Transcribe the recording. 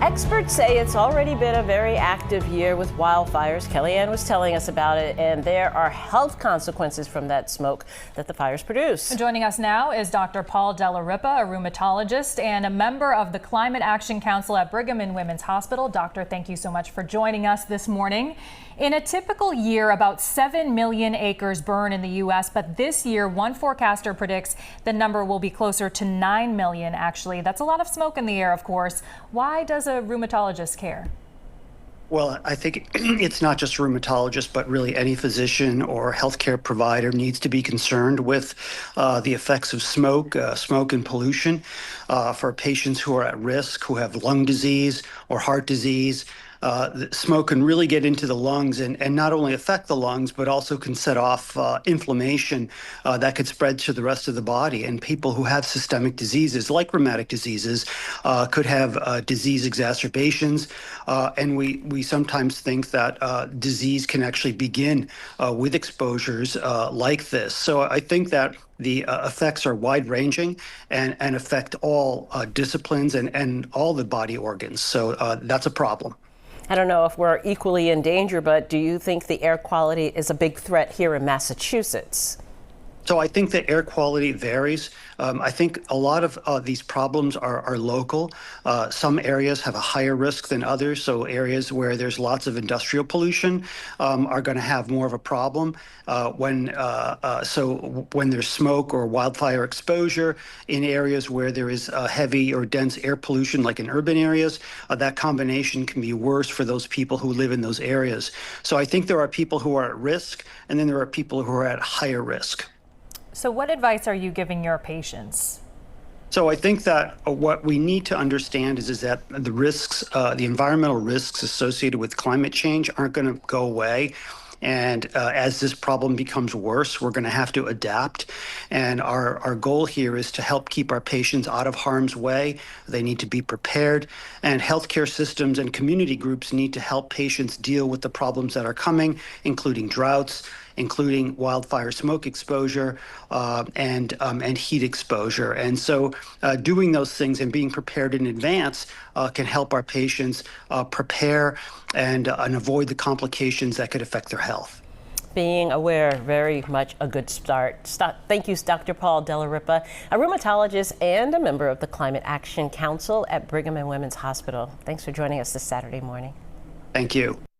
Experts say it's already been a very active year with wildfires. Kellyanne was telling us about it, and there are health consequences from that smoke that the fires produce. Joining us now is Dr. Paul Della Ripa, a rheumatologist and a member of the Climate Action Council at Brigham and Women's Hospital. Doctor, thank you so much for joining us this morning. In a typical year, about 7 million acres burn in the U.S., but this year, one forecaster predicts the number will be closer to 9 million, actually. That's a lot of smoke in the air, of course. Why does a rheumatologist care? Well, I think it's not just a rheumatologist, but really any physician or healthcare provider needs to be concerned with the effects of smoke and pollution for patients who are at risk, who have lung disease or heart disease. Smoke can really get into the lungs and not only affect the lungs, but also can set off inflammation that could spread to the rest of the body. And people who have systemic diseases, like rheumatic diseases, could have disease exacerbations. And we sometimes think that disease can actually begin with exposures like this. So I think that the effects are wide-ranging and affect all disciplines and all the body organs. So that's a problem. I don't know if we're equally in danger, but do you think the air quality is a big threat here in Massachusetts? So I think that air quality varies. I think a lot of these problems are local. Some areas have a higher risk than others. So areas where there's lots of industrial pollution are going to have more of a problem. When there's smoke or wildfire exposure in areas where there is heavy or dense air pollution, like in urban areas, that combination can be worse for those people who live in those areas. So I think there are people who are at risk, and then there are people who are at higher risk. So what advice are you giving your patients? So I think that what we need to understand is that the risks, the environmental risks associated with climate change aren't going to go away. And as this problem becomes worse, we're going to have to adapt. And our goal here is to help keep our patients out of harm's way. They need to be prepared. And healthcare systems and community groups need to help patients deal with the problems that are coming, including droughts, including wildfire smoke exposure and heat exposure. And so doing those things and being prepared in advance can help our patients prepare and avoid the complications that could affect their health. Being aware, very much a good start. Thank you, Dr. Paul Della Ripa, a rheumatologist and a member of the Climate Action Council at Brigham and Women's Hospital. Thanks for joining us this Saturday morning. Thank you.